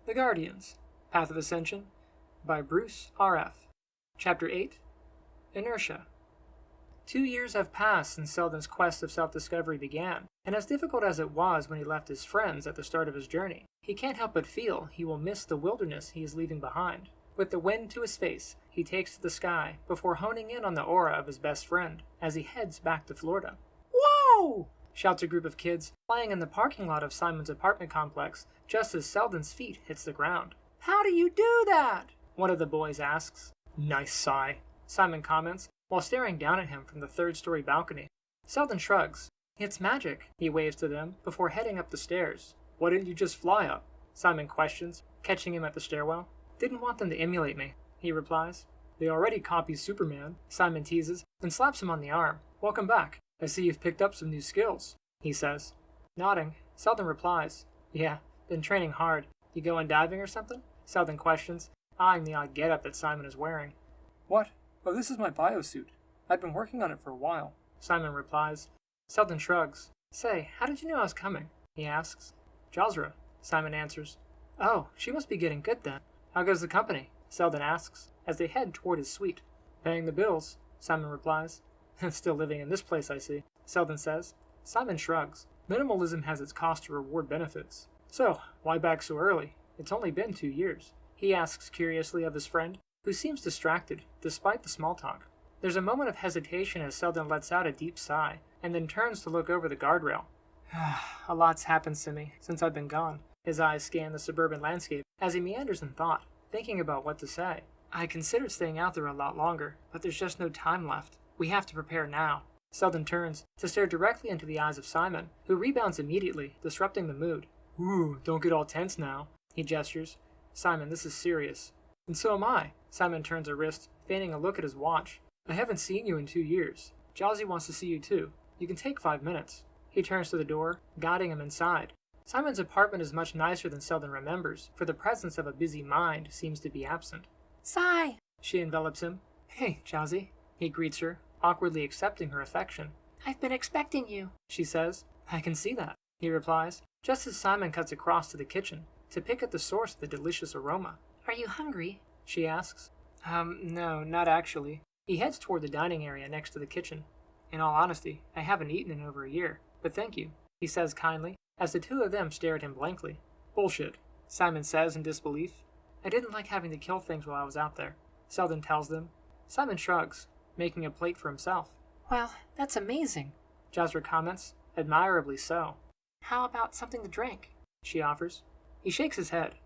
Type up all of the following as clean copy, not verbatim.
The Guardians, Path of Ascension, by Bruce R.F. Chapter 8, Inertia. 2 years have passed since Seldin's quest of self-discovery began, and as difficult as it was when he left his friends at the start of his journey, he can't help but feel he will miss the wilderness he is leaving behind. With the wind to his face, he takes to the sky before honing in on the aura of his best friend as he heads back to Florida. "Whoa!" shouts a group of kids playing in the parking lot of Simon's apartment complex just as Seldin's feet hits the ground. "How do you do that?" one of the boys asks. "Nice sigh," Simon comments while staring down at him from the third-story balcony. Seldin shrugs. "It's magic," he waves to them before heading up the stairs. "Why didn't you just fly up?" Simon questions, catching him at the stairwell. "Didn't want them to emulate me," he replies. "They already copy Superman," Simon teases, then slaps him on the arm. "Welcome back. I see you've picked up some new skills," he says. Nodding, Seldin replies, "Yeah, been training hard. You going diving or something?" Seldin questions, eyeing the odd getup that Simon is wearing. "What? Oh, this is my biosuit. I've been working on it for a while," Simon replies. Seldin shrugs. "Say, how did you know I was coming?" he asks. "Jasra," Simon answers. "Oh, she must be getting good then. How goes the company?" Seldin asks, as they head toward his suite. "Paying the bills," Simon replies. "Still living in this place, I see," Seldin says. Simon shrugs. Minimalism has its cost to reward benefits. "So, why back so early? It's only been 2 years. He asks curiously of his friend, who seems distracted, despite the small talk. There's a moment of hesitation as Seldin lets out a deep sigh, and then turns to look over the guardrail. "A lot's happened to me since I've been gone." His eyes scan the suburban landscape as he meanders in thought, thinking about what to say. "I considered staying out there a lot longer, but there's just no time left. We have to prepare now." Seldin turns to stare directly into the eyes of Simon, who rebounds immediately, disrupting the mood. "Ooh, don't get all tense now," he gestures. "Simon, this is serious." "And so am I." Simon turns a wrist, feigning a look at his watch. "I haven't seen you in 2 years. Jazzy wants to see you too. You can take 5 minutes. He turns to the door, guiding him inside. Simon's apartment is much nicer than Seldin remembers, for the presence of a busy mind seems to be absent. "Sigh!" She envelops him. "Hey, Jazzy," he greets her, awkwardly accepting her affection. "I've been expecting you," she says. "I can see that," he replies, just as Simon cuts across to the kitchen to pick at the source of the delicious aroma. "Are you hungry?" she asks. No, not actually." He heads toward the dining area next to the kitchen. "In all honesty, I haven't eaten in over a year, but thank you," he says kindly, as the two of them stare at him blankly. "Bullshit," Simon says in disbelief. "I didn't like having to kill things while I was out there," Seldin tells them. Simon shrugs, making a plate for himself. "Well, that's amazing," Jasra comments, admirably so. "How about something to drink?" she offers. He shakes his head.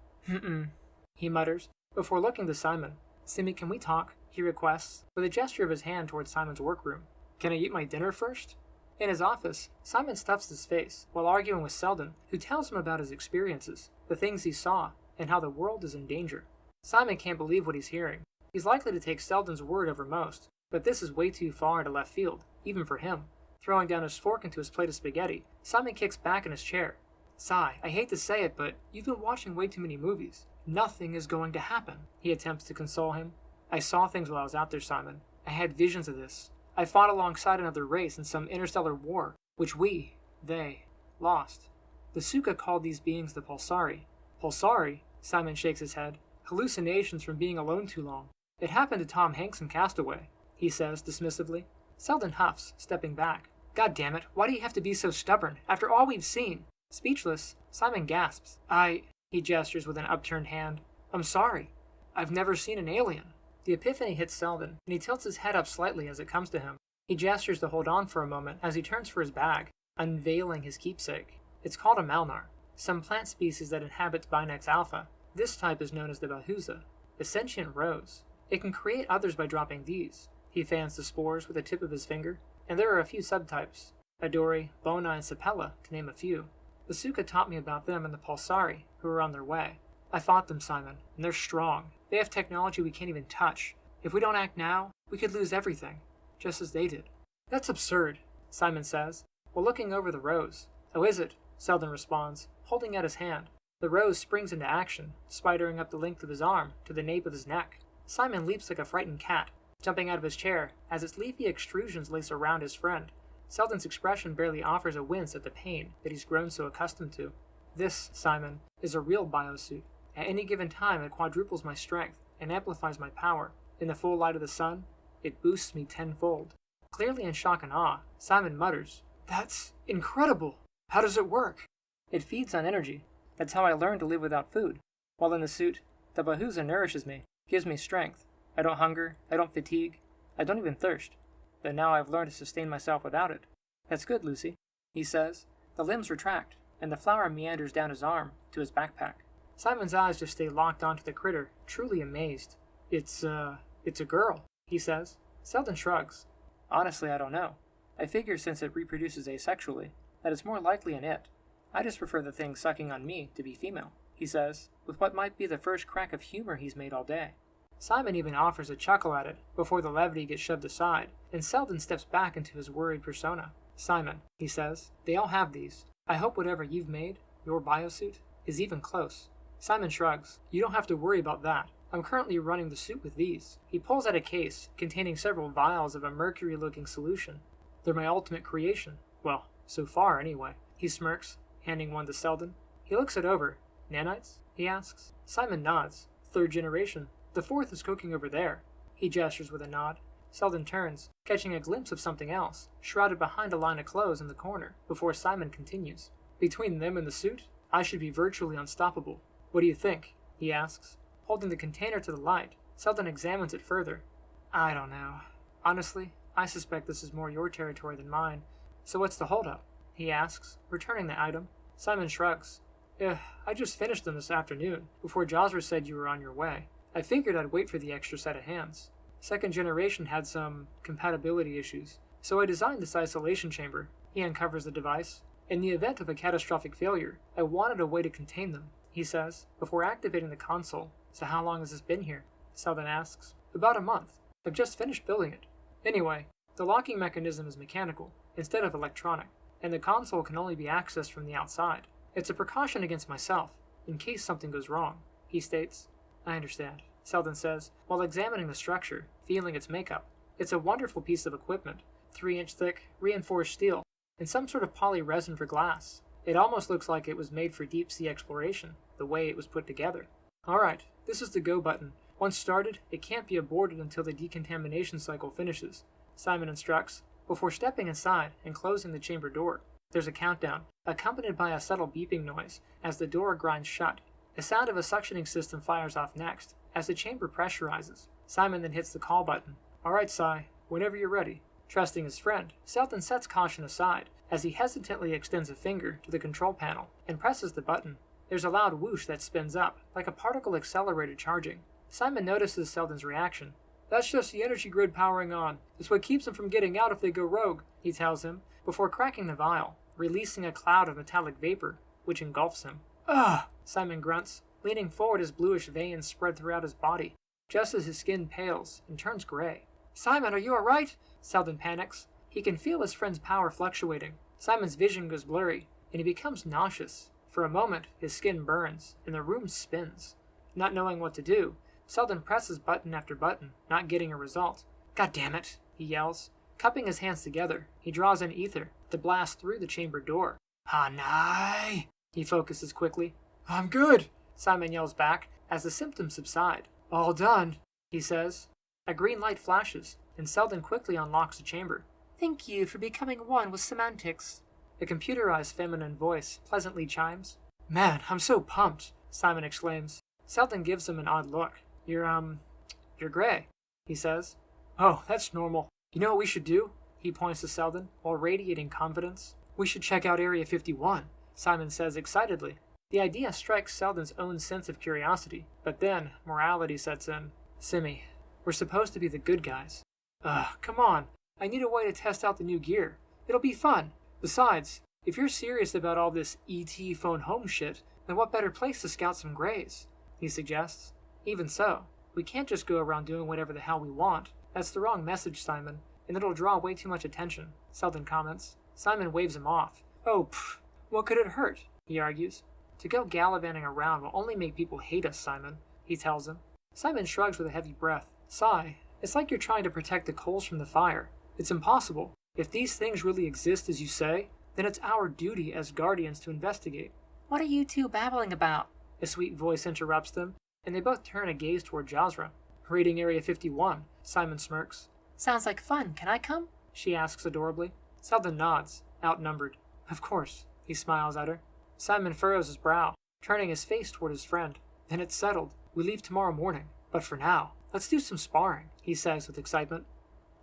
He mutters, before looking to Simon. "Simi, can we talk?" he requests, with a gesture of his hand towards Simon's workroom. "Can I eat my dinner first?" In his office, Simon stuffs his face while arguing with Seldin, who tells him about his experiences, the things he saw, and how the world is in danger. Simon can't believe what he's hearing. He's likely to take Seldin's word over most, but this is way too far into left field, even for him. Throwing down his fork into his plate of spaghetti, Simon kicks back in his chair. "Sigh, I hate to say it, but you've been watching way too many movies. Nothing is going to happen," he attempts to console him. "I saw things while I was out there, Simon. I had visions of this. I fought alongside another race in some interstellar war, which they, lost. The Suka called these beings the Pulsari." "Pulsari?" Simon shakes his head. "Hallucinations from being alone too long. It happened to Tom Hanks in Castaway," he says dismissively. Seldin huffs, stepping back. "God damn it, why do you have to be so stubborn, after all we've seen?" Speechless, Simon gasps. He gestures with an upturned hand. "I'm sorry. I've never seen an alien." The epiphany hits Seldin, and he tilts his head up slightly as it comes to him. He gestures to hold on for a moment as he turns for his bag, unveiling his keepsake. It's called a Malnar, some plant species that inhabits Binax Alpha. This type is known as the Bahuza, a sentient rose. It can create others by dropping these. He fans the spores with the tip of his finger, and there are a few subtypes. Adori, Bona, and Sapella, to name a few. The Suka taught me about them and the Pulsari, who are on their way. I fought them, Simon, and they're strong. They have technology we can't even touch. If we don't act now, we could lose everything, just as they did. "That's absurd," Simon says, while looking over the rose. "Oh, is it?" Seldin responds, holding out his hand. The rose springs into action, spidering up the length of his arm to the nape of his neck. Simon leaps like a frightened cat, jumping out of his chair as its leafy extrusions lace around his friend. Seldin's expression barely offers a wince at the pain that he's grown so accustomed to. "This, Simon, is a real biosuit. At any given time, it quadruples my strength and amplifies my power. In the full light of the sun, it boosts me tenfold. Clearly in shock and awe, Simon mutters, "That's incredible! How does it work?" It feeds on energy. That's how I learned to live without food. While in the suit, the Bahuza nourishes me, gives me strength. I don't hunger, I don't fatigue, I don't even thirst. But now I've learned to sustain myself without it. That's good, Lucy, he says. The limbs retract, and the flower meanders down his arm to his backpack. Simon's eyes just stay locked onto the critter, truly amazed. It's a girl, he says. Seldin shrugs. Honestly, I don't know. I figure since it reproduces asexually, that it's more likely an it. I just prefer the thing sucking on me to be female, he says, with what might be the first crack of humor he's made all day. Simon even offers a chuckle at it before the levity gets shoved aside, and Seldin steps back into his worried persona. Simon, he says, they all have these. I hope whatever you've made, your biosuit, is even close. Simon shrugs. You don't have to worry about that. I'm currently running the suit with these. He pulls out a case containing several vials of a mercury-looking solution. They're my ultimate creation. Well, so far anyway. He smirks, handing one to Seldin. He looks it over. Nanites? He asks. Simon nods. 3rd generation. The 4th is cooking over there. He gestures with a nod. Seldin turns, catching a glimpse of something else, shrouded behind a line of clothes in the corner, before Simon continues. Between them and the suit, I should be virtually unstoppable. What do you think? He asks. Holding the container to the light, Seldin examines it further. I don't know. Honestly, I suspect this is more your territory than mine. So what's the holdup? He asks, returning the item. Simon shrugs. I just finished them this afternoon, before Jasra said you were on your way. I figured I'd wait for the extra set of hands. 2nd generation had some compatibility issues, so I designed this isolation chamber. He uncovers the device. In the event of a catastrophic failure, I wanted a way to contain them, he says, before activating the console. So how long has this been here? Seldin asks. About a month. I've just finished building it. Anyway, the locking mechanism is mechanical, instead of electronic, and the console can only be accessed from the outside. It's a precaution against myself, in case something goes wrong, he states. I understand, Seldin says, while examining the structure, feeling its makeup. It's a wonderful piece of equipment, 3-inch thick, reinforced steel, and some sort of poly resin for glass. It almost looks like it was made for deep-sea exploration, the way it was put together. Alright, this is the go button. Once started, it can't be aborted until the decontamination cycle finishes, Simon instructs, before stepping inside and closing the chamber door. There's a countdown, accompanied by a subtle beeping noise as the door grinds shut. The sound of a suctioning system fires off next, as the chamber pressurizes. Simon then hits the call button. Alright, Sai, whenever you're ready. Trusting his friend, Seldin sets caution aside, as he hesitantly extends a finger to the control panel and presses the button. There's a loud whoosh that spins up, like a particle accelerator charging. Simon notices Seldin's reaction. That's just the energy grid powering on. It's what keeps them from getting out if they go rogue, he tells him, before cracking the vial, releasing a cloud of metallic vapor, which engulfs him. Ugh! Simon grunts, leaning forward as bluish veins spread throughout his body, just as his skin pales and turns gray. Simon, are you alright? Seldin panics. He can feel his friend's power fluctuating. Simon's vision goes blurry, and he becomes nauseous. For a moment, his skin burns, and the room spins. Not knowing what to do, Seldin presses button after button, not getting a result. God damn it, he yells. Cupping his hands together, he draws in ether to blast through the chamber door. Hanai! He focuses quickly. I'm good, Simon yells back as the symptoms subside. All done, he says. A green light flashes, and Seldin quickly unlocks the chamber. Thank you for becoming one with semantics. The computerized feminine voice pleasantly chimes. Man, I'm so pumped, Simon exclaims. Seldin gives him an odd look. You're gray, he says. Oh, that's normal. You know what we should do? He points to Seldin, while radiating confidence. We should check out Area 51, Simon says excitedly. The idea strikes Seldin's own sense of curiosity, but then morality sets in. Simi, we're supposed to be the good guys. Come on. I need a way to test out the new gear. It'll be fun. Besides, if you're serious about all this ET phone home shit, then what better place to scout some grays? He suggests. Even so, we can't just go around doing whatever the hell we want. That's the wrong message, Simon, and it'll draw way too much attention, Seldin comments. Simon waves him off. Oh, what could it hurt? He argues. To go gallivanting around will only make people hate us, Simon, he tells him. Simon shrugs with a heavy breath. Sigh, it's like you're trying to protect the coals from the fire. It's impossible. If these things really exist as you say, then it's our duty as guardians to investigate. What are you two babbling about? A sweet voice interrupts them, and they both turn a gaze toward Jasra. Reading Area 51, Simon smirks. Sounds like fun. Can I come? She asks adorably. Seldin nods, outnumbered. Of course, he smiles at her. Simon furrows his brow, turning his face toward his friend. Then it's settled. We leave tomorrow morning. But for now, let's do some sparring, he says with excitement.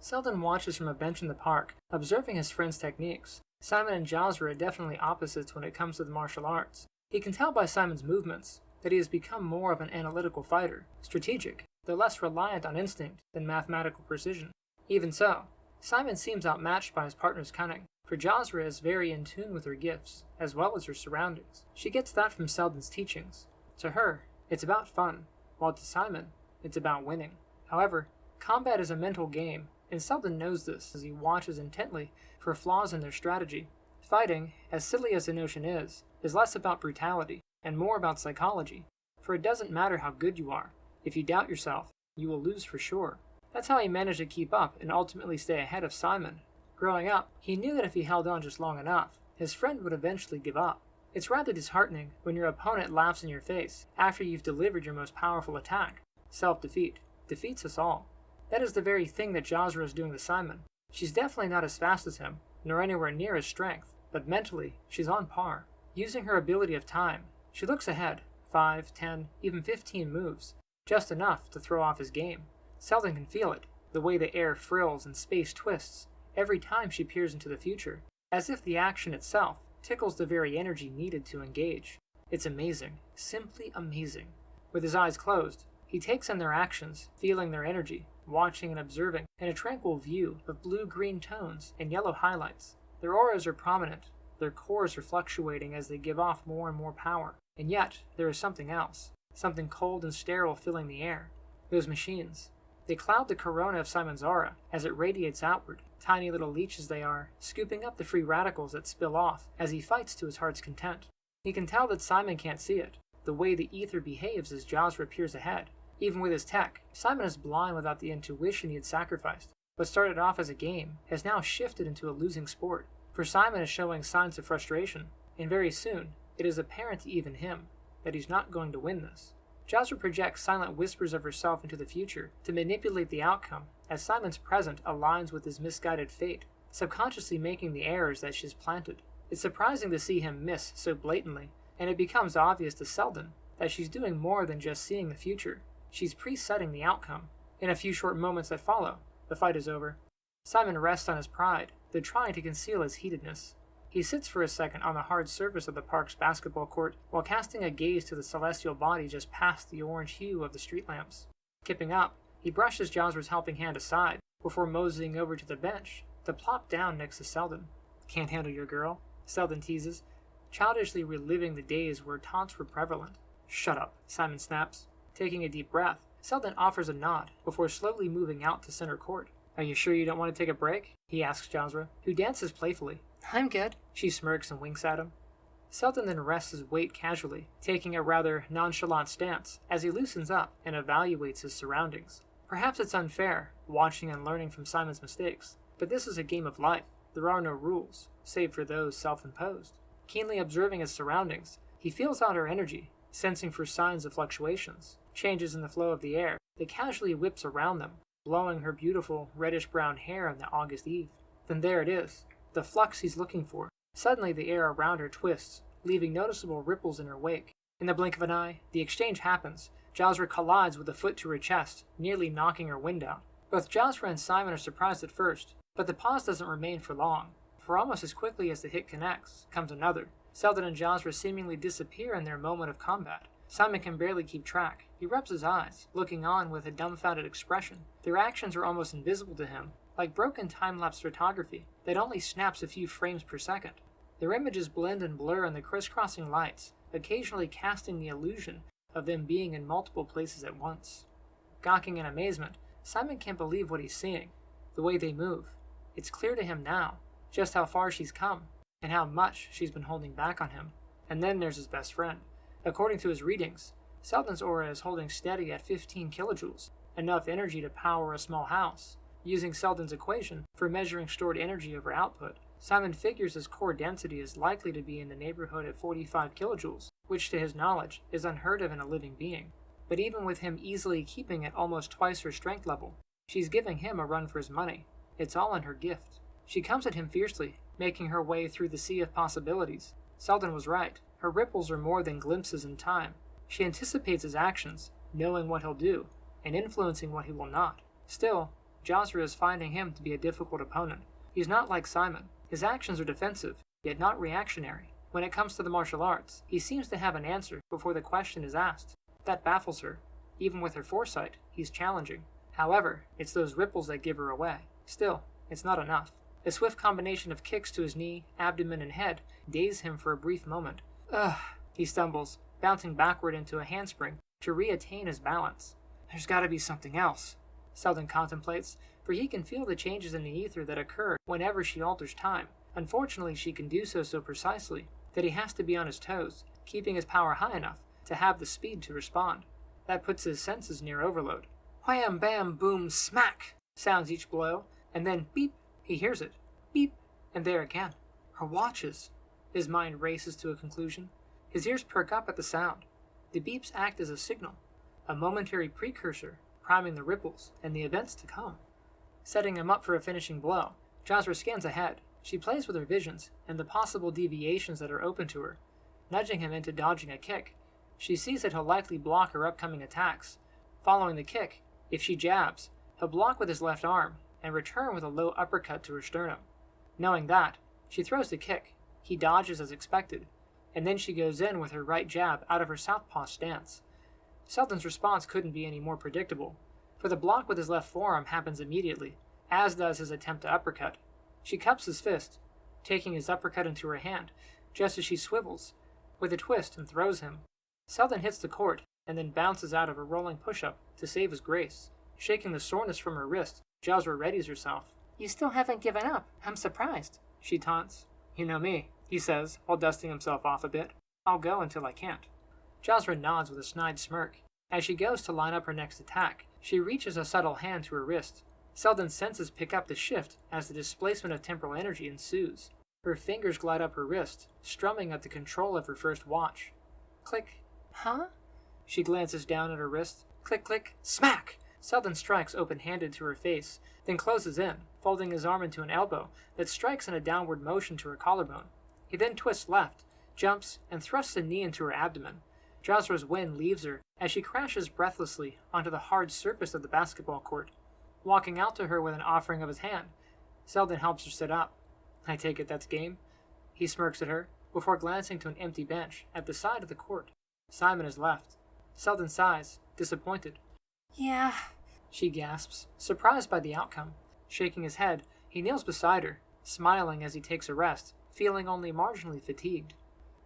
Seldin watches from a bench in the park, observing his friend's techniques. Simon and Jasra are definitely opposites when it comes to the martial arts. He can tell by Simon's movements that he has become more of an analytical fighter, strategic, though less reliant on instinct than mathematical precision. Even so, Simon seems outmatched by his partner's cunning, for Jasra is very in tune with her gifts, as well as her surroundings. She gets that from Seldin's teachings. To her, it's about fun, while to Simon, it's about winning. However, combat is a mental game, and Seldin knows this as he watches intently for flaws in their strategy. Fighting, as silly as the notion is less about brutality and more about psychology, for it doesn't matter how good you are. If you doubt yourself, you will lose for sure. That's how he managed to keep up and ultimately stay ahead of Simon. Growing up, he knew that if he held on just long enough, his friend would eventually give up. It's rather disheartening when your opponent laughs in your face after you've delivered your most powerful attack. Self-defeat defeats us all. That is the very thing that Jasra is doing to Simon. She's definitely not as fast as him, nor anywhere near his strength, but mentally, she's on par. Using her ability of time, she looks ahead, 5, 10, even 15 moves, just enough to throw off his game. Seldin can feel it, the way the air frills and space twists, every time she peers into the future, as if the action itself tickles the very energy needed to engage. It's amazing, simply amazing. With his eyes closed, he takes in their actions, feeling their energy, watching and observing in a tranquil view of blue-green tones and yellow highlights. Their auras are prominent, their cores are fluctuating as they give off more and more power. And yet, there is something else, something cold and sterile filling the air. Those machines. They cloud the corona of Simon's aura as it radiates outward, tiny little leeches they are, scooping up the free radicals that spill off as he fights to his heart's content. He can tell that Simon can't see it, the way the ether behaves as Jasra peers ahead. Even with his tech, Simon is blind without the intuition he had sacrificed. What started off as a game has now shifted into a losing sport, for Simon is showing signs of frustration, and very soon, it is apparent to even him that he's not going to win this. Jasra projects silent whispers of herself into the future to manipulate the outcome as Simon's present aligns with his misguided fate, subconsciously making the errors that she's planted. It's surprising to see him miss so blatantly, and it becomes obvious to Seldin that she's doing more than just seeing the future. She's presetting the outcome. In a few short moments that follow, the fight is over. Simon rests on his pride, though trying to conceal his heatedness. He sits for a second on the hard surface of the park's basketball court while casting a gaze to the celestial body just past the orange hue of the street lamps. Kipping up, he brushes Jasra's helping hand aside before moseying over to the bench to plop down next to Seldin. Can't handle your girl, Seldin teases, childishly reliving the days where taunts were prevalent. Shut up, Simon snaps. Taking a deep breath, Seldin offers a nod before slowly moving out to center court. Are you sure you don't want to take a break? He asks Jasra, who dances playfully. I'm good. She smirks and winks at him. Seldin then rests his weight casually, taking a rather nonchalant stance as he loosens up and evaluates his surroundings. Perhaps it's unfair, watching and learning from Simon's mistakes, but this is a game of life. There are no rules, save for those self-imposed. Keenly observing his surroundings, he feels out her energy, sensing for signs of fluctuations, changes in the flow of the air that casually whips around them, blowing her beautiful reddish-brown hair on the August eve. Then there it is, the flux he's looking for. Suddenly the air around her twists, leaving noticeable ripples in her wake. In the blink of an eye, the exchange happens. Jasra collides with a foot to her chest, nearly knocking her wind out. Both Jasra and Simon are surprised at first, but the pause doesn't remain for long, for almost as quickly as the hit connects, comes another. Seldin and Jasra seemingly disappear in their moment of combat. Simon can barely keep track. He rubs his eyes, looking on with a dumbfounded expression. Their actions are almost invisible to him, like broken time-lapse photography that only snaps a few frames per second. Their images blend and blur in the crisscrossing lights, occasionally casting the illusion of them being in multiple places at once. Gawking in amazement, Simon can't believe what he's seeing, the way they move. It's clear to him now just how far she's come, and how much she's been holding back on him. And then there's his best friend. According to his readings, Seldin's aura is holding steady at 15 kilojoules, enough energy to power a small house. Using Seldin's equation for measuring stored energy over output, Simon figures his core density is likely to be in the neighborhood of 45 kilojoules, which to his knowledge is unheard of in a living being. But even with him easily keeping at almost twice her strength level, she's giving him a run for his money. It's all in her gift. She comes at him fiercely, making her way through the sea of possibilities. Seldin was right. Her ripples are more than glimpses in time. She anticipates his actions, knowing what he'll do, and influencing what he will not. Still, Jasra is finding him to be a difficult opponent. He's not like Simon. His actions are defensive, yet not reactionary. When it comes to the martial arts, he seems to have an answer before the question is asked. That baffles her. Even with her foresight, he's challenging. However, it's those ripples that give her away. Still, it's not enough. A swift combination of kicks to his knee, abdomen, and head daze him for a brief moment. Ugh, he stumbles, bouncing backward into a handspring to reattain his balance. There's gotta be something else, Seldin contemplates, for he can feel the changes in the ether that occur whenever she alters time. Unfortunately, she can do so precisely that he has to be on his toes, keeping his power high enough to have the speed to respond. That puts his senses near overload. Wham, bam, boom, smack sounds each blow, and then beep, he hears it. Beep, and there again. Her watches. His mind races to a conclusion. His ears perk up at the sound. The beeps act as a signal, a momentary precursor, priming the ripples and the events to come. Setting him up for a finishing blow, Jasra scans ahead. She plays with her visions and the possible deviations that are open to her, nudging him into dodging a kick. She sees that he'll likely block her upcoming attacks. Following the kick, if she jabs, he'll block with his left arm and return with a low uppercut to her sternum. Knowing that, she throws the kick. He dodges as expected, and then she goes in with her right jab out of her southpaw stance. Seldin's response couldn't be any more predictable, for the block with his left forearm happens immediately, as does his attempt to uppercut. She cups his fist, taking his uppercut into her hand, just as she swivels, with a twist, and throws him. Seldin hits the court, and then bounces out of a rolling push-up to save his grace. Shaking the soreness from her wrist, Jasra readies herself. You still haven't given up. I'm surprised, she taunts. You know me, he says, while dusting himself off a bit. I'll go until I can't. Jasra nods with a snide smirk. As she goes to line up her next attack, she reaches a subtle hand to her wrist. Seldin's senses pick up the shift as the displacement of temporal energy ensues. Her fingers glide up her wrist, strumming at the control of her first watch. Click. Huh? She glances down at her wrist. Click, click, smack! Seldin strikes open-handed to her face, then closes in, folding his arm into an elbow that strikes in a downward motion to her collarbone. He then twists left, jumps, and thrusts a knee into her abdomen. Jasra's wind leaves her as she crashes breathlessly onto the hard surface of the basketball court. Walking out to her with an offering of his hand, Seldin helps her sit up. I take it that's game? He smirks at her, before glancing to an empty bench at the side of the court. Simon is left. Seldin sighs, disappointed. Yeah, she gasps, surprised by the outcome. Shaking his head, he kneels beside her, smiling as he takes a rest, feeling only marginally fatigued.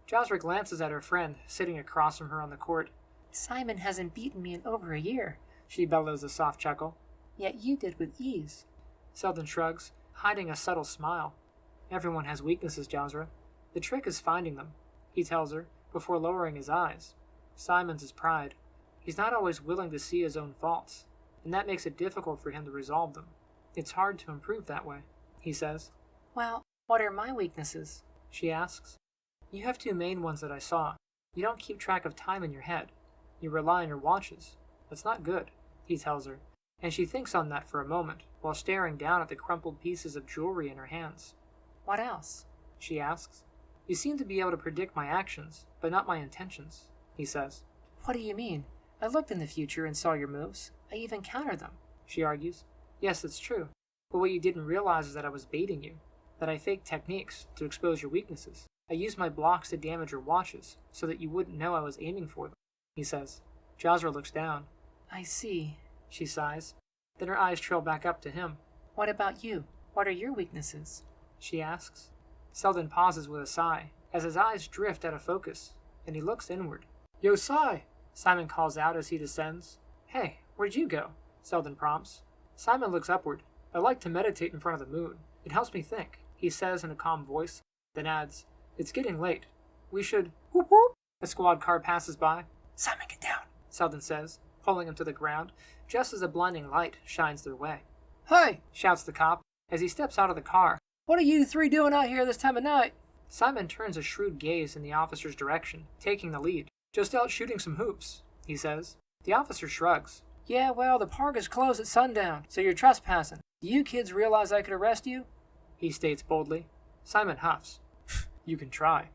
Jasra glances at her friend, sitting across from her on the court. Simon hasn't beaten me in over a year, she bellows a soft chuckle. Yet you did with ease. Seldin shrugs, hiding a subtle smile. Everyone has weaknesses, Jasra. The trick is finding them, he tells her, before lowering his eyes. Simon's his pride. He's not always willing to see his own faults, and that makes it difficult for him to resolve them. It's hard to improve that way, he says. Well, what are my weaknesses? She asks. You have two main ones that I saw. You don't keep track of time in your head. You rely on your watches. That's not good, he tells her, and she thinks on that for a moment, while staring down at the crumpled pieces of jewelry in her hands. What else? She asks. You seem to be able to predict my actions, but not my intentions, he says. What do you mean? I looked in the future and saw your moves. I even countered them, she argues. Yes, that's true. But what you didn't realize is that I was baiting you, that I faked techniques to expose your weaknesses. I used my blocks to damage your watches, so that you wouldn't know I was aiming for them, he says. Jasra looks down. I see, she sighs. Then her eyes trail back up to him. What about you? What are your weaknesses? She asks. Seldin pauses with a sigh, as his eyes drift out of focus, and he looks inward. Yo, Sai! Simon calls out as he descends. Hey, where'd you go? Seldin prompts. Simon looks upward. I like to meditate in front of the moon. It helps me think, he says in a calm voice, then adds, It's getting late. We should... Whoop whoop! A squad car passes by. Simon, get down, Seldin says, pulling him to the ground, just as a blinding light shines their way. Hey! Shouts the cop, as he steps out of the car. What are you three doing out here this time of night? Simon turns a shrewd gaze in the officer's direction, taking the lead. "Just out shooting some hoops," he says. The officer shrugs. "Yeah, well, the park is closed at sundown, so you're trespassing. Do you kids realize I could arrest you?" he states boldly. Simon huffs. "You can try."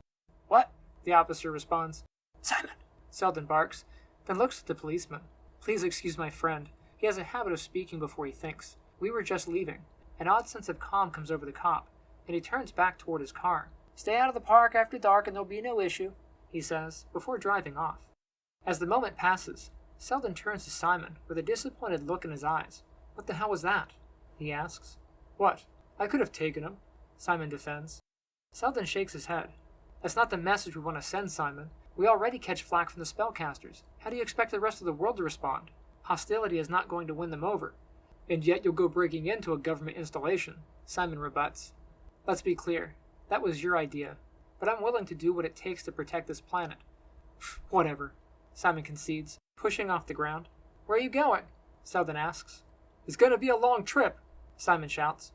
"What?" the officer responds. "Simon!" Seldin barks, then looks at the policeman. "Please excuse my friend. He has a habit of speaking before he thinks. We were just leaving." An odd sense of calm comes over the cop, and he turns back toward his car. "Stay out of the park after dark and there'll be no issue," he says, before driving off. As the moment passes, Seldin turns to Simon with a disappointed look in his eyes. "What the hell was that?" he asks. "What? I could have taken him," Simon defends. Seldin shakes his head. "That's not the message we want to send, Simon. We already catch flack from the spellcasters. How do you expect the rest of the world to respond? Hostility is not going to win them over." "And yet you'll go breaking into a government installation," Simon rebuts. "Let's be clear. That was your idea. But I'm willing to do what it takes to protect this planet." "Whatever," Simon concedes, pushing off the ground. "Where are you going?" Seldin asks. "It's going to be a long trip," Simon shouts.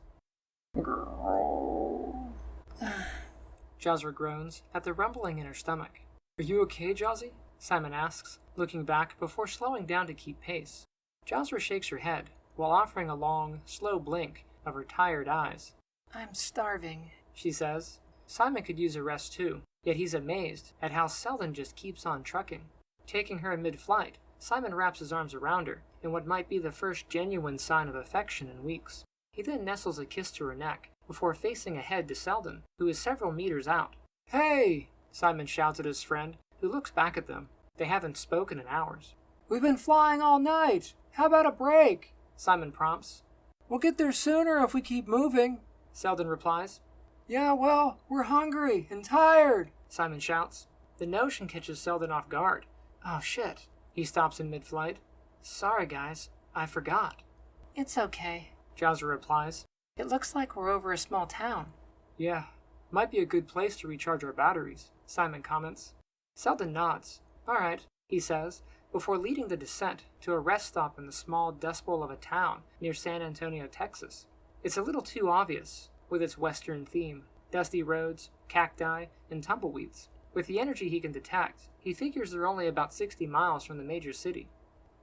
Jasra groans at the rumbling in her stomach. "Are you okay, Jazzy?" Simon asks, looking back before slowing down to keep pace. Jasra shakes her head, while offering a long, slow blink of her tired eyes. "I'm starving," she says. Simon could use a rest too, yet he's amazed at how Seldin just keeps on trucking. Taking her in mid-flight, Simon wraps his arms around her in what might be the first genuine sign of affection in weeks. He then nestles a kiss to her neck, before facing ahead to Seldin, who is several meters out. "Hey!" Simon shouts at his friend, who looks back at them. They haven't spoken in hours. "We've been flying all night. How about a break?" Simon prompts. "We'll get there sooner if we keep moving," Seldin replies. "Yeah, well, we're hungry and tired," Simon shouts. The notion catches Seldin off guard. "Oh shit." He stops in mid-flight. "Sorry guys, I forgot." "It's okay," Jasra replies. "It looks like we're over a small town." "Yeah, might be a good place to recharge our batteries," Simon comments. Seldin nods. "Alright," he says, before leading the descent to a rest stop in the small dust bowl of a town near San Antonio, Texas. It's a little too obvious, with its western theme, dusty roads, cacti, and tumbleweeds. With the energy he can detect, he figures they're only about 60 miles from the major city.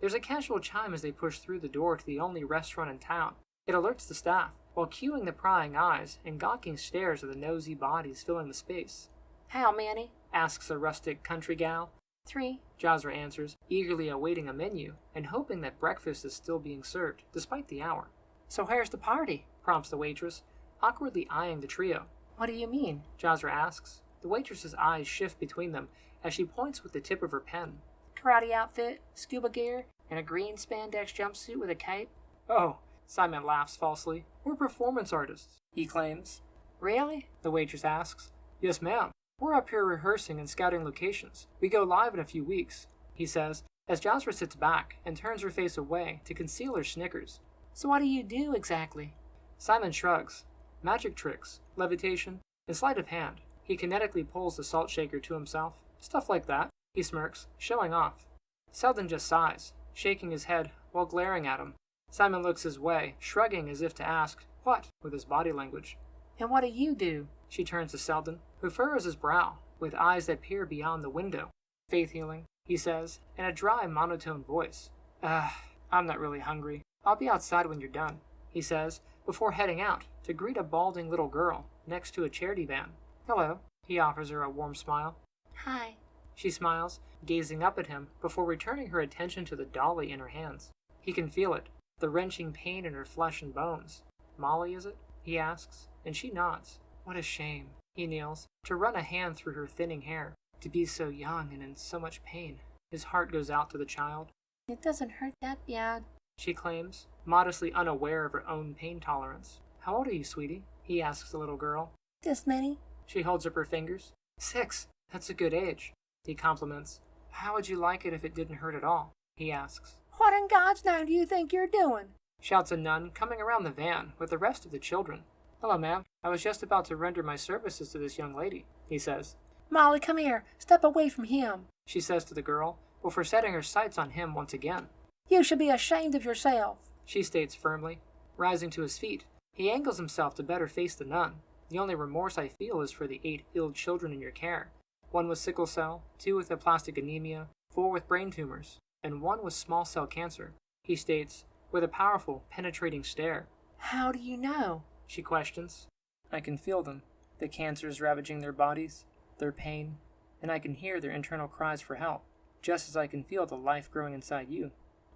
There's a casual chime as they push through the door to the only restaurant in town. It alerts the staff, while cueing the prying eyes and gawking stares of the nosy bodies filling the space. "How many?" asks a rustic country gal. "3, Jasra answers, eagerly awaiting a menu and hoping that breakfast is still being served, despite the hour. "So where's the party?" prompts the waitress, awkwardly eyeing the trio. "What do you mean?" Jasra asks. The waitress's eyes shift between them as she points with the tip of her pen. "Karate outfit, scuba gear, and a green spandex jumpsuit with a cape?" "Oh," Simon laughs falsely. "We're performance artists," he claims. "Really?" the waitress asks. "Yes, ma'am. We're up here rehearsing and scouting locations. We go live in a few weeks," he says, as Jasra sits back and turns her face away to conceal her snickers. "So what do you do exactly?" Simon shrugs. Magic tricks, levitation, and sleight of hand. He kinetically pulls the salt shaker to himself. Stuff like that, he smirks, showing off. Seldin just sighs, shaking his head while glaring at him. Simon looks his way, shrugging as if to ask, "What?" with his body language. "And what do you do?" She turns to Seldin, who furrows his brow, with eyes that peer beyond the window. "Faith healing," he says, in a dry, monotone voice. I'm not really hungry. I'll be outside when you're done," he says, before heading out to greet a balding little girl next to a charity van. "Hello," he offers her a warm smile. "Hi." She smiles, gazing up at him before returning her attention to the dolly in her hands. He can feel it, the wrenching pain in her flesh and bones. "Molly, is it?" he asks, and she nods. "What a shame." He kneels, to run a hand through her thinning hair. To be so young and in so much pain. His heart goes out to the child. "It doesn't hurt that bad," she claims, modestly unaware of her own pain tolerance. "How old are you, sweetie?" he asks the little girl. "This many." She holds up her fingers. 6. That's a good age," he compliments. "How would you like it if it didn't hurt at all?" he asks. "What in God's name do you think you're doing?" shouts a nun coming around the van with the rest of the children. "Hello, ma'am. I was just about to render my services to this young lady," he says. "Molly, come here. Step away from him," she says to the girl, before setting her sights on him once again. "You should be ashamed of yourself," she states firmly. Rising to his feet, he angles himself to better face the nun. The only remorse I feel is for the 8 ill children in your care. 1 with sickle cell, 2 with aplastic anemia, 4 with brain tumors, and 1 with small cell cancer," he states, with a powerful, penetrating stare. "How do you know?" she questions. "I can feel them, the cancers ravaging their bodies, their pain, and I can hear their internal cries for help, just as I can feel the life growing inside you."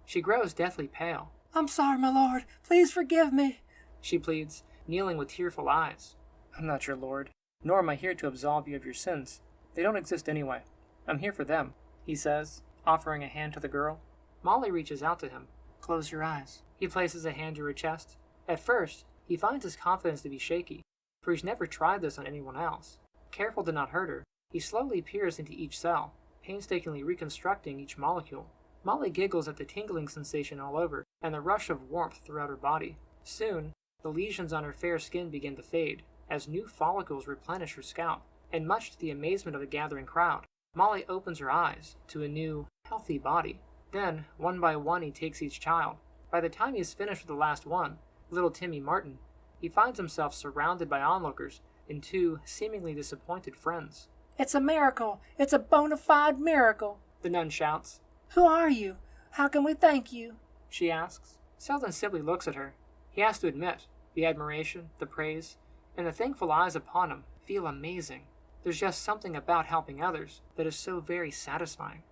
She grows deathly pale. "I'm sorry, my lord. Please forgive me," she pleads, kneeling with tearful eyes. "I'm not your lord, nor am I here to absolve you of your sins. They don't exist anyway. I'm here for them," he says, offering a hand to the girl. Molly reaches out to him. "Close your eyes." He places a hand to her chest. At first, he finds his confidence to be shaky, for he's never tried this on anyone else. Careful to not hurt her, he slowly peers into each cell, painstakingly reconstructing each molecule. Molly giggles at the tingling sensation all over and the rush of warmth throughout her body. Soon, the lesions on her fair skin begin to fade, as new follicles replenish her scalp, and much to the amazement of the gathering crowd, Molly opens her eyes to a new, healthy body. Then, one by one, he takes each child. By the time he is finished with the last one, little Timmy Martin, he finds himself surrounded by onlookers and 2 seemingly disappointed friends. "It's a miracle! It's a bona fide miracle!" the nun shouts. "Who are you? How can we thank you?" she asks. Seldin simply looks at her. He has to admit, the admiration, the praise, and the thankful eyes upon him feel amazing. There's just something about helping others that is so very satisfying.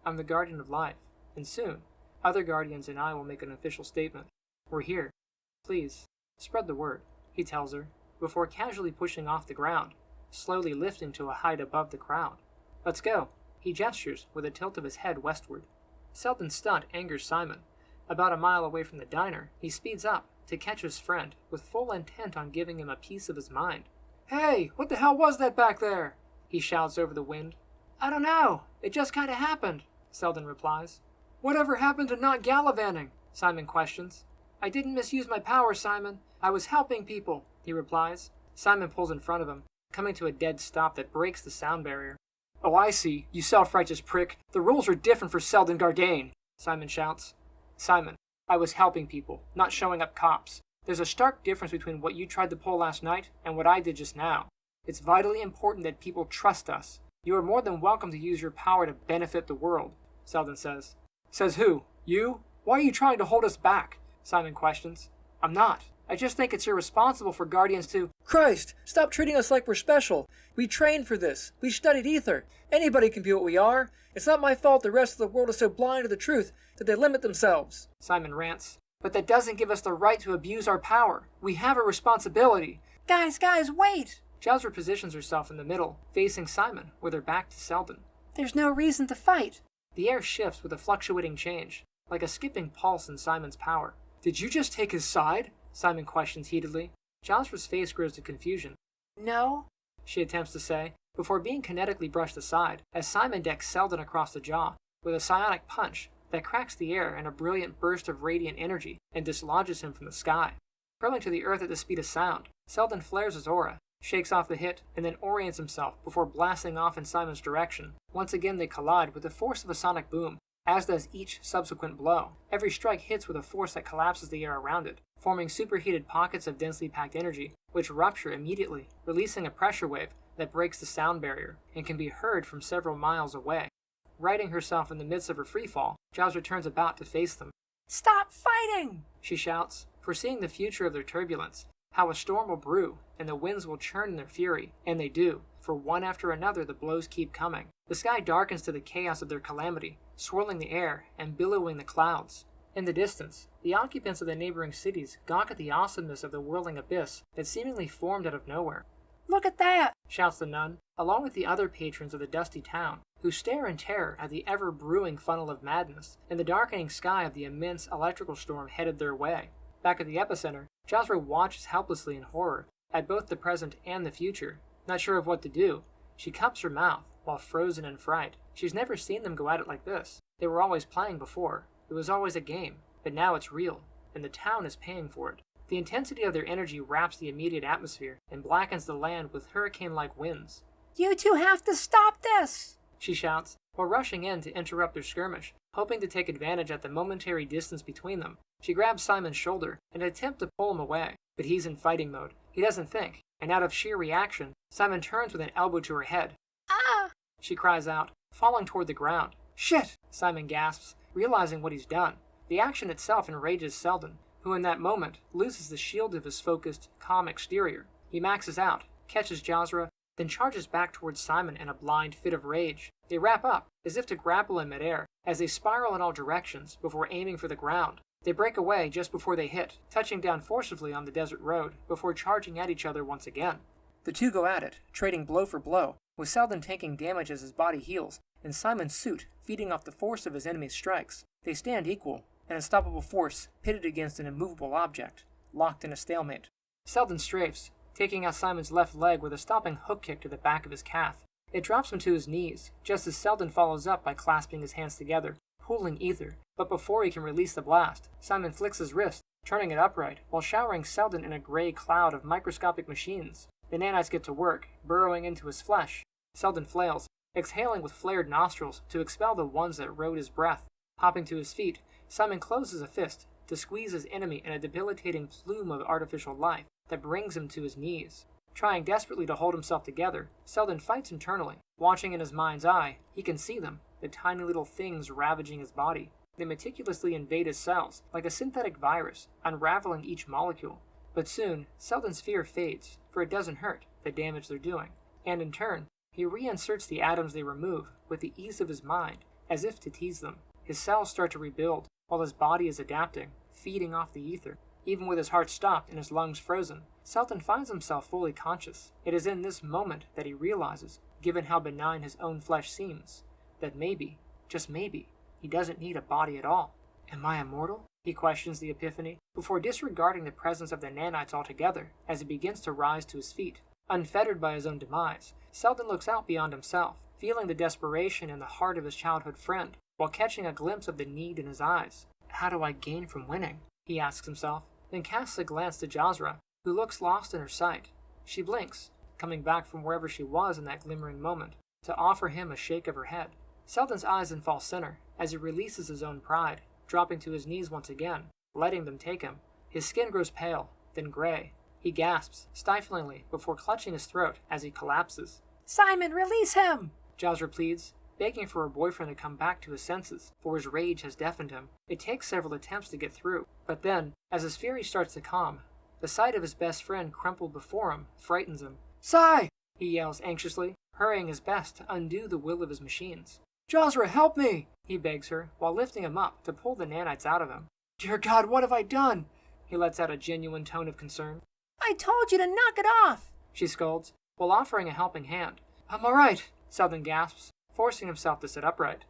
"I'm the guardian of life, and soon, other guardians and I will make an official statement. We're here. Please, spread the word," he tells her, before casually pushing off the ground, slowly lifting to a height above the crowd. "Let's go." He gestures with a tilt of his head westward. Seldin's stunt angers Simon. About a mile away from the diner, he speeds up to catch his friend, with full intent on giving him a piece of his mind. "Hey, what the hell was that back there?" he shouts over the wind. "I don't know. It just kinda happened," Seldin replies. "Whatever happened to not gallivanting?" Simon questions. "I didn't misuse my power, Simon. I was helping people," he replies. Simon pulls in front of him, coming to a dead stop that breaks the sound barrier. "Oh, I see, you self-righteous prick. The rules are different for Seldin Gardain," Simon shouts. "Simon, I was helping people, not showing up cops. There's a stark difference between what you tried to pull last night and what I did just now. It's vitally important that people trust us. You are more than welcome to use your power to benefit the world," Seldin says. "Says who? You? Why are you trying to hold us back?" Simon questions. "I'm not. I just think it's irresponsible for Guardians to—" "Christ, stop treating us like we're special. We trained for this. We studied Aether. Anybody can be what we are. It's not my fault the rest of the world is so blind to the truth that they limit themselves," Simon rants. "But that doesn't give us the right to abuse our power. We have a responsibility." Guys, wait!" Jasra positions herself in the middle, facing Simon, with her back to Seldin. "There's no reason to fight." The air shifts with a fluctuating change, like a skipping pulse in Simon's power. "Did you just take his side?" Simon questions heatedly. Jasra's face grows to confusion. "No," she attempts to say, before being kinetically brushed aside, as Simon decks Seldin across the jaw, with a psionic punch that cracks the air in a brilliant burst of radiant energy and dislodges him from the sky. Hurling to the earth at the speed of sound, Seldin flares his aura, shakes off the hit, and then orients himself before blasting off in Simon's direction. Once again they collide with the force of a sonic boom, as does each subsequent blow. Every strike hits with a force that collapses the air around it, forming superheated pockets of densely packed energy, which rupture immediately, releasing a pressure wave that breaks the sound barrier and can be heard from several miles away. Righting herself in the midst of her freefall, Jasra turns about to face them. "Stop fighting!" she shouts, foreseeing the future of their turbulence, how a storm will brew and the winds will churn in their fury, and they do, for one after another the blows keep coming. The sky darkens to the chaos of their calamity, swirling the air and billowing the clouds. In the distance, the occupants of the neighboring cities gawk at the awesomeness of the whirling abyss that seemingly formed out of nowhere. "Look at that!" shouts the nun, along with the other patrons of the dusty town, who stare in terror at the ever-brewing funnel of madness and the darkening sky of the immense electrical storm headed their way. Back at the epicenter, Jasra watches helplessly in horror at both the present and the future. Not sure of what to do, she cups her mouth while frozen in fright. She's never seen them go at it like this. They were always playing before. It was always a game, but now it's real, and the town is paying for it. The intensity of their energy wraps the immediate atmosphere and blackens the land with hurricane-like winds. "You two have to stop this!" she shouts, while rushing in to interrupt their skirmish, hoping to take advantage at the momentary distance between them. She grabs Simon's shoulder and attempts to pull him away, but he's in fighting mode. He doesn't think. and out of sheer reaction, Simon turns with an elbow to her head. Ah! She cries out, falling toward the ground. Shit! Simon gasps, realizing what he's done. The action itself enrages Seldin, who in that moment loses the shield of his focused, calm exterior. He maxes out, catches Jasra, then charges back towards Simon in a blind fit of rage. They wrap up, as if to grapple in midair, as they spiral in all directions before aiming for the ground. They break away just before they hit, touching down forcibly on the desert road before charging at each other once again. The two go at it, trading blow for blow, with Seldin taking damage as his body heals, and Simon's suit feeding off the force of his enemy's strikes. They stand equal, an unstoppable force pitted against an immovable object, locked in a stalemate. Seldin strafes, taking out Simon's left leg with a stopping hook kick to the back of his calf. It drops him to his knees, just as Seldin follows up by clasping his hands together, pulling Aether, but before he can release the blast, Simon flicks his wrist, turning it upright, while showering Seldin in a gray cloud of microscopic machines. The nanites get to work, burrowing into his flesh. Seldin flails, exhaling with flared nostrils to expel the ones that rode his breath. Hopping to his feet, Simon closes a fist to squeeze his enemy in a debilitating plume of artificial life that brings him to his knees. Trying desperately to hold himself together, Seldin fights internally. Watching in his mind's eye, he can see them, the tiny little things ravaging his body. They meticulously invade his cells, like a synthetic virus, unraveling each molecule. But soon, Seldin's fear fades, for it doesn't hurt the damage they're doing. And in turn, he reinserts the atoms they remove with the ease of his mind, as if to tease them. His cells start to rebuild, while his body is adapting, feeding off the ether. Even with his heart stopped and his lungs frozen, Seldin finds himself fully conscious. It is in this moment that he realizes, given how benign his own flesh seems, that maybe, just maybe, he doesn't need a body at all. Am I immortal? He questions the epiphany, before disregarding the presence of the nanites altogether as he begins to rise to his feet. Unfettered by his own demise, Seldin looks out beyond himself, feeling the desperation in the heart of his childhood friend, while catching a glimpse of the need in his eyes. How do I gain from winning? He asks himself, then casts a glance to Jasra, who looks lost in her sight. She blinks, coming back from wherever she was in that glimmering moment, to offer him a shake of her head. Seldin's eyes then fall center, as he releases his own pride, dropping to his knees once again, letting them take him. His skin grows pale, then gray. He gasps, stiflingly, before clutching his throat as he collapses. Simon, release him! Jasra pleads, begging for her boyfriend to come back to his senses, for his rage has deafened him. It takes several attempts to get through, but then, as his fury starts to calm, the sight of his best friend crumpled before him frightens him. Sai! He yells anxiously, hurrying his best to undo the will of his machines. Jasra, help me! He begs her, while lifting him up to pull the nanites out of him. Dear God, what have I done? He lets out a genuine tone of concern. I told you to knock it off! She scolds, while offering a helping hand. I'm alright, Seldin gasps, forcing himself to sit upright.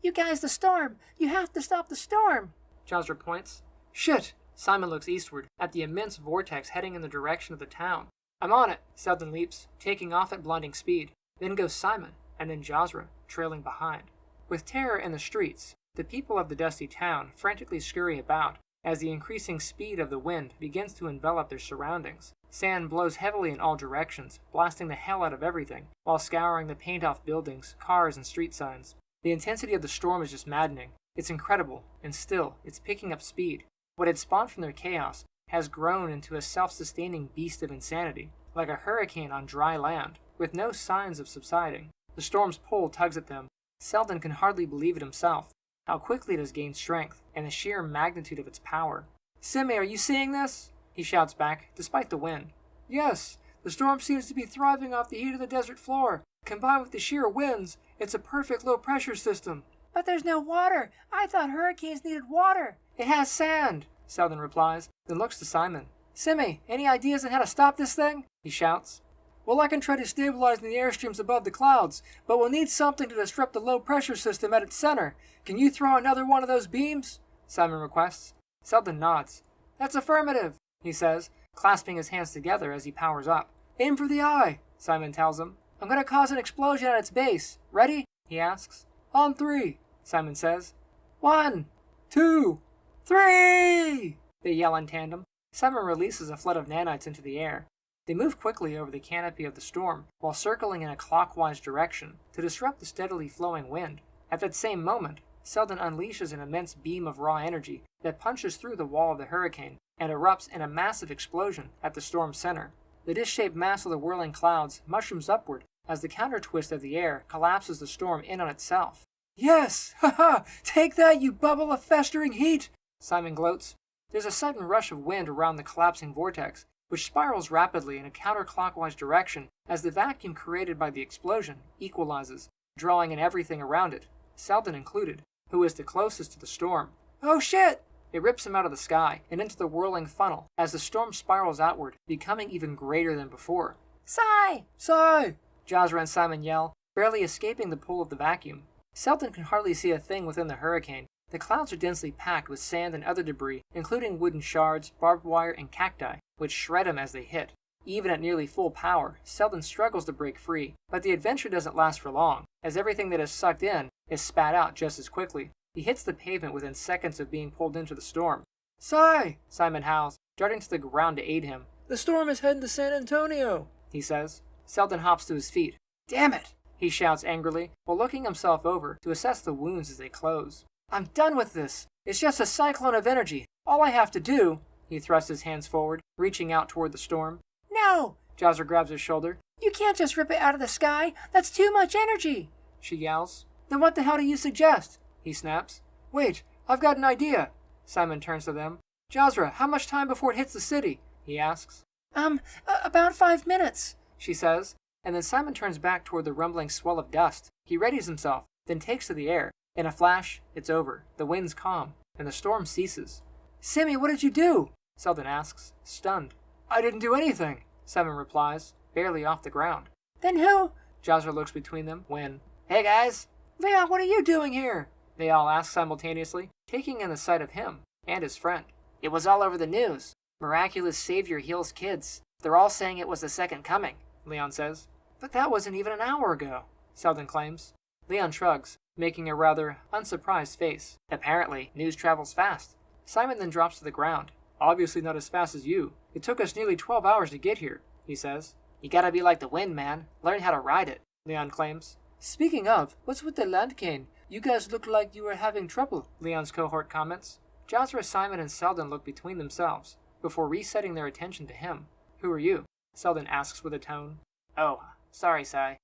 You guys, the storm! You have to stop the storm! Jasra points. Shit! Simon looks eastward, at the immense vortex heading in the direction of the town. I'm on it! Seldin leaps, taking off at blinding speed. Then goes Simon, and then Jasra, trailing behind. With terror in the streets, the people of the dusty town frantically scurry about, as the increasing speed of the wind begins to envelop their surroundings. Sand blows heavily in all directions, blasting the hell out of everything, while scouring the paint-off buildings, cars, and street signs. The intensity of the storm is just maddening. It's incredible, and still, it's picking up speed. What had spawned from their chaos has grown into a self-sustaining beast of insanity, like a hurricane on dry land, with no signs of subsiding. The storm's pull tugs at them. Seldin can hardly believe it himself, how quickly it has gained strength, and the sheer magnitude of its power. Simi, are you seeing this? He shouts back, despite the wind. Yes, the storm seems to be thriving off the heat of the desert floor. Combined with the sheer winds, it's a perfect low-pressure system. But there's no water. I thought hurricanes needed water. It has sand, Seldin replies, then looks to Simon. Simi, any ideas on how to stop this thing? He shouts. Well, I can try to stabilize the airstreams above the clouds, but we'll need something to disrupt the low-pressure system at its center. Can you throw another one of those beams? Simon requests. Seldin nods. That's affirmative, he says, clasping his hands together as he powers up. Aim for the eye, Simon tells him. I'm going to cause an explosion at its base. Ready? He asks. On 3, Simon says. 1, 2, 3! They yell in tandem. Simon releases a flood of nanites into the air. They move quickly over the canopy of the storm, while circling in a clockwise direction to disrupt the steadily flowing wind. At that same moment, Seldin unleashes an immense beam of raw energy that punches through the wall of the hurricane and erupts in a massive explosion at the storm's center. The disc-shaped mass of the whirling clouds mushrooms upward as the counter-twist of the air collapses the storm in on itself. Yes! Ha! Take that, you bubble of festering heat! Simon gloats. There's a sudden rush of wind around the collapsing vortex, which spirals rapidly in a counterclockwise direction as the vacuum created by the explosion equalizes, drawing in everything around it, Seldin included, who is the closest to the storm. Oh shit! It rips him out of the sky and into the whirling funnel as the storm spirals outward, becoming even greater than before. Psi! Psi! Jasra and Simon yell, barely escaping the pull of the vacuum. Seldin can hardly see a thing within the hurricane. The clouds are densely packed with sand and other debris, including wooden shards, barbed wire, and cacti, which shred him as they hit. Even at nearly full power, Seldin struggles to break free, but the adventure doesn't last for long, as everything that is sucked in is spat out just as quickly. He hits the pavement within seconds of being pulled into the storm. Psi! Simon howls, darting to the ground to aid him. The storm is heading to San Antonio, he says. Seldin hops to his feet. Damn it! He shouts angrily, while looking himself over to assess the wounds as they close. I'm done with this. It's just a cyclone of energy. All I have to do... He thrusts his hands forward, reaching out toward the storm. No! Jasra grabs his shoulder. You can't just rip it out of the sky. That's too much energy! She yells. Then what the hell do you suggest? He snaps. Wait, I've got an idea. Simon turns to them. Jasra, how much time before it hits the city? He asks. About 5 minutes, she says, and then Simon turns back toward the rumbling swell of dust. He readies himself, then takes to the air. In a flash, it's over. The wind's calm, and the storm ceases. Simmy, what did you do? Seldin asks, stunned. I didn't do anything, Simon replies, barely off the ground. Then who? Jasra looks between them when, Hey guys! Leon, what are you doing here? They all ask simultaneously, taking in the sight of him and his friend. It was all over the news. Miraculous savior heals kids. They're all saying it was the second coming, Leon says. But that wasn't even an hour ago, Seldin claims. Leon shrugs, making a rather unsurprised face. Apparently, news travels fast. Simon then drops to the ground. Obviously not as fast as you. It took us nearly 12 hours to get here, he says. You gotta be like the wind, man. Learn how to ride it, Leon claims. Speaking of, what's with the land cane? You guys look like you were having trouble, Leon's cohort comments. Jasra, Simon, and Seldin look between themselves, before resetting their attention to him. Who are you? Seldin asks with a tone. Oh, sorry, Sai.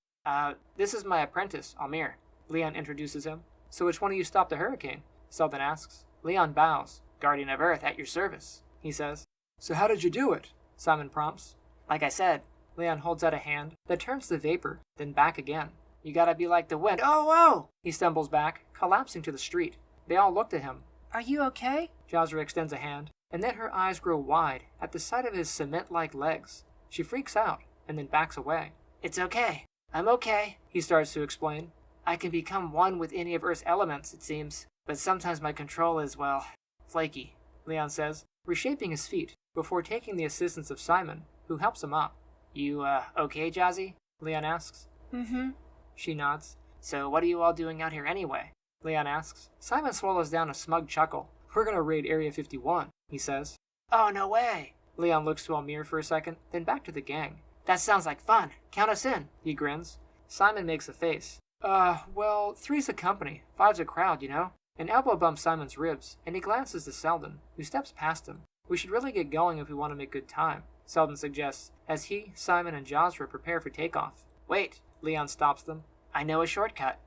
This is my apprentice, Almir. Leon introduces him. So which one of you stopped the hurricane? Seldin asks. Leon bows. Guardian of Earth at your service, he says. So how did you do it? Simon prompts. Like I said, Leon holds out a hand that turns to vapor, then back again. You gotta be like the wind. Oh, whoa! He stumbles back, collapsing to the street. They all look at him. Are you okay? Jasra extends a hand, and then her eyes grow wide at the sight of his cement-like legs. She freaks out, and then backs away. It's okay. I'm okay, he starts to explain. I can become one with any of Earth's elements, it seems. But sometimes my control is, well, flaky, Leon says, reshaping his feet, before taking the assistance of Simon, who helps him up. You, okay, Jazzy? Leon asks. Mm-hmm. She nods. So what are you all doing out here anyway? Leon asks. Simon swallows down a smug chuckle. We're gonna raid Area 51, he says. Oh, no way! Leon looks to Almir for a second, then back to the gang. That sounds like fun. Count us in, he grins. Simon makes a face. Well, 3's a company, 5's a crowd, you know? An elbow bumps Simon's ribs, and he glances to Seldin, who steps past him. We should really get going if we want to make good time, Seldin suggests, as he, Simon, and Jasra prepare for takeoff. Wait, Leon stops them. I know a shortcut.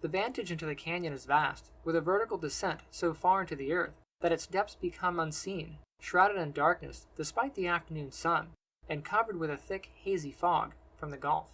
The vantage into the canyon is vast, with a vertical descent so far into the earth that its depths become unseen, shrouded in darkness despite the afternoon sun, and covered with a thick, hazy fog from the Gulf.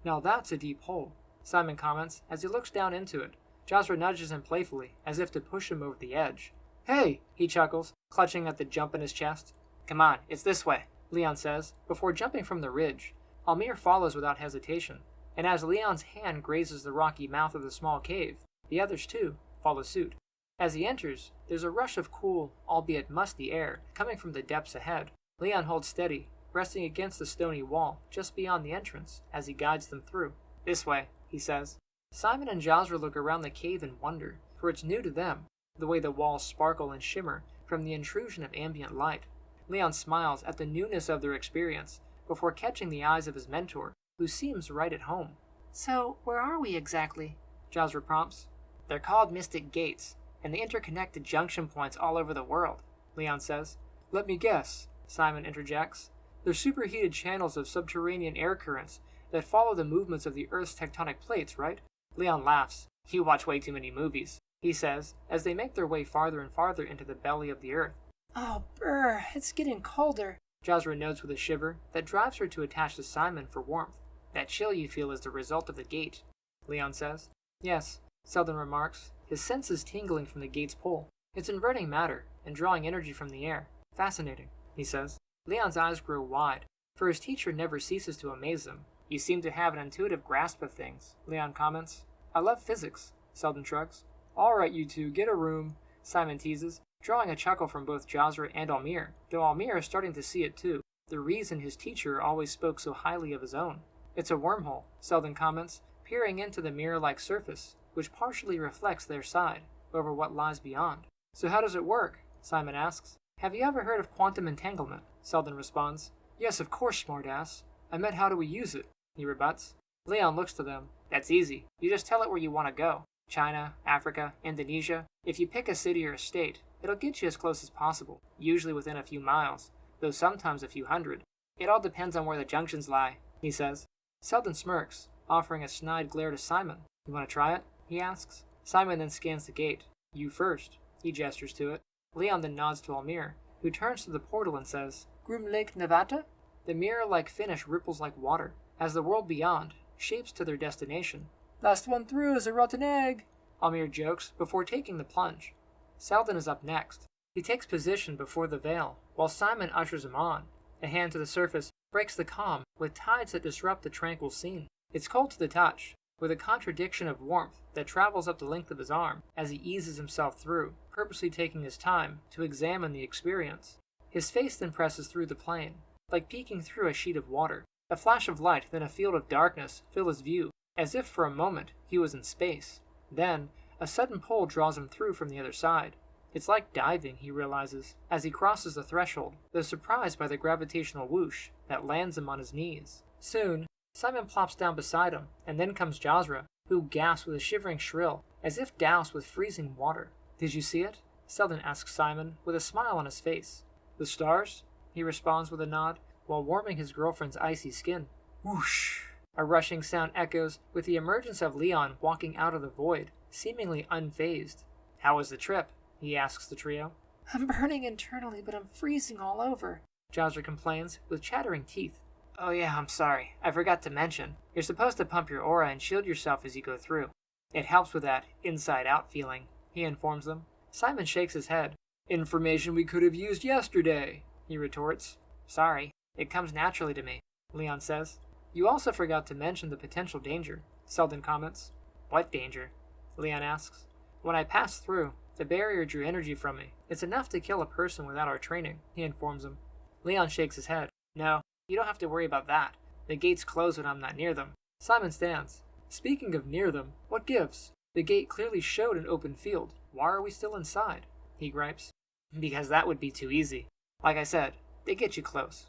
Now that's a deep hole, Simon comments as he looks down into it. Jasra nudges him playfully, as if to push him over the edge. Hey, he chuckles, clutching at the jump in his chest. Come on, it's this way, Leon says, before jumping from the ridge. Almir follows without hesitation, and as Leon's hand grazes the rocky mouth of the small cave, the others too follow suit. As he enters, there's a rush of cool, albeit musty air coming from the depths ahead. Leon holds steady, resting against the stony wall just beyond the entrance as he guides them through. This way, he says. Simon and Jasra look around the cave in wonder, for it's new to them, the way the walls sparkle and shimmer from the intrusion of ambient light. Leon smiles at the newness of their experience before catching the eyes of his mentor, who seems right at home. So, where are we exactly? Jasra prompts. They're called Mystic Gates, and they interconnect to junction points all over the world, Leon says. Let me guess, Simon interjects. They're superheated channels of subterranean air currents that follow the movements of the Earth's tectonic plates, right? Leon laughs. You watch way too many movies, he says, as they make their way farther and farther into the belly of the Earth. Oh, brr, it's getting colder. Jasra notes with a shiver that drives her to attach to Simon for warmth. That chill you feel is the result of the gate, Leon says. Yes, Seldin remarks, his senses tingling from the gate's pull. It's inverting matter and drawing energy from the air. Fascinating, he says. Leon's eyes grow wide, for his teacher never ceases to amaze him. You seem to have an intuitive grasp of things, Leon comments. I love physics, Seldin shrugs. All right, you two, get a room, Simon teases, drawing a chuckle from both Jasra and Almir, though Almir is starting to see it too, the reason his teacher always spoke so highly of his own. It's a wormhole, Seldin comments, peering into the mirror-like surface, which partially reflects their side, over what lies beyond. So how does it work? Simon asks. Have you ever heard of quantum entanglement? Seldin responds. Yes, of course, smartass. I meant how do we use it? He rebuts. Leon looks to them. That's easy. You just tell it where you want to go. China, Africa, Indonesia. If you pick a city or a state, it'll get you as close as possible, usually within a few miles, though sometimes a few hundred. It all depends on where the junctions lie, he says. Seldin smirks, offering a snide glare to Simon. You want to try it? He asks. Simon then scans the gate. You first. He gestures to it. Leon then nods to Almir, who turns to the portal and says, Groom Lake, Nevada? The mirror-like finish ripples like water, as the world beyond shapes to their destination. Last one through is a rotten egg, Almir jokes before taking the plunge. Seldin is up next. He takes position before the veil, while Simon ushers him on. A hand to the surface breaks the calm with tides that disrupt the tranquil scene. It's cold to the touch, with a contradiction of warmth that travels up the length of his arm as he eases himself through, purposely taking his time to examine the experience. His face then presses through the plane, like peeking through a sheet of water. A flash of light, then a field of darkness fill his view, as if for a moment he was in space. Then, a sudden pull draws him through from the other side. It's like diving, he realizes, as he crosses the threshold, though surprised by the gravitational whoosh that lands him on his knees. Soon, Simon plops down beside him, and then comes Jasra, who gasps with a shivering shrill, as if doused with freezing water. Did you see it? Seldin asks Simon, with a smile on his face. The stars? He responds with a nod, while warming his girlfriend's icy skin. Whoosh! A rushing sound echoes with the emergence of Leon walking out of the void, seemingly unfazed. How was the trip? He asks the trio. I'm burning internally, but I'm freezing all over, Jasra complains, with chattering teeth. Oh yeah, I'm sorry. I forgot to mention. You're supposed to pump your aura and shield yourself as you go through. It helps with that inside-out feeling, he informs them. Simon shakes his head. Information we could have used yesterday, he retorts. Sorry, it comes naturally to me, Leon says. You also forgot to mention the potential danger, Seldin comments. What danger? Leon asks. When I passed through, the barrier drew energy from me. It's enough to kill a person without our training, he informs him. Leon shakes his head. No, you don't have to worry about that. The gates close when I'm not near them. Simon stands. Speaking of near them, what gives? The gate clearly showed an open field. Why are we still inside? He gripes. Because that would be too easy. Like I said, they get you close.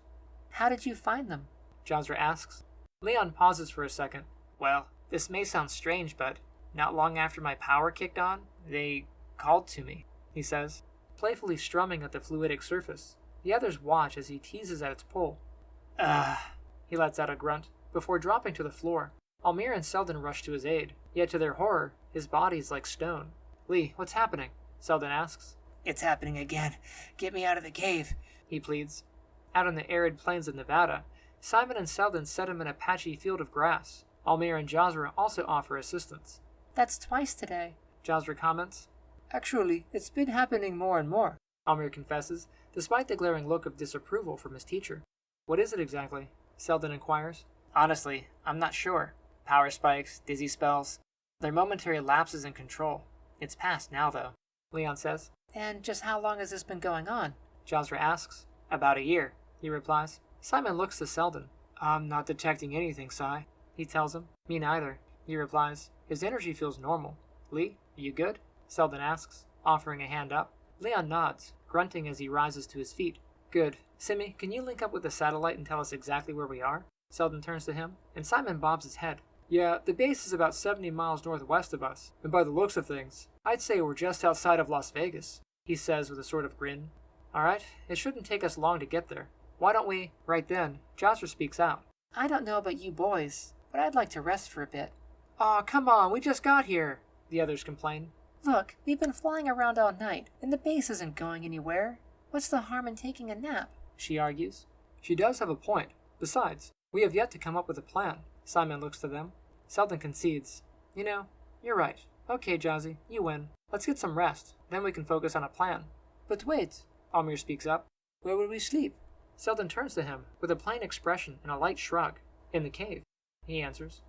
How did you find them? Jasra asks. Leon pauses for a second. Well, this may sound strange, but not long after my power kicked on, they called to me, he says, playfully strumming at the fluidic surface. The others watch as he teases at its pull. He lets out a grunt, before dropping to the floor. Almir and Seldin rush to his aid, yet to their horror, his body is like stone. Lee, what's happening? Seldin asks. It's happening again. Get me out of the cave, he pleads. Out on the arid plains of Nevada, Simon and Seldin set him in a patchy field of grass. Almir and Jasra also offer assistance. That's twice today, Jasra comments. Actually, it's been happening more and more, Almir confesses, despite the glaring look of disapproval from his teacher. What is it exactly? Seldin inquires. Honestly, I'm not sure. Power spikes, dizzy spells. They're momentary lapses in control. It's past now, though, Leon says. And just how long has this been going on? Jasra asks. About a year, he replies. Simon looks to Seldin. I'm not detecting anything, Sai, he tells him. Me neither, he replies. His energy feels normal. Lee, are you good? Seldin asks, offering a hand up. Leon nods, grunting as he rises to his feet. Good. Simi, can you link up with the satellite and tell us exactly where we are? Seldin turns to him, and Simon bobs his head. Yeah, the base is about 70 miles northwest of us, and by the looks of things, I'd say we're just outside of Las Vegas, he says with a sort of grin. Alright, it shouldn't take us long to get there. Why don't we? Right then, Jasra speaks out. I don't know about you boys, but I'd like to rest for a bit. Aw, come on, we just got here, the others complain. Look, we've been flying around all night, and the base isn't going anywhere. What's the harm in taking a nap? She argues. She does have a point. Besides, we have yet to come up with a plan. Simon looks to them. Seldin concedes. You know, you're right. Okay, Jazzy, you win. Let's get some rest. Then we can focus on a plan. But wait, Almir speaks up. where will we sleep? Seldin turns to him with a plain expression and a light shrug. In the cave, he answers.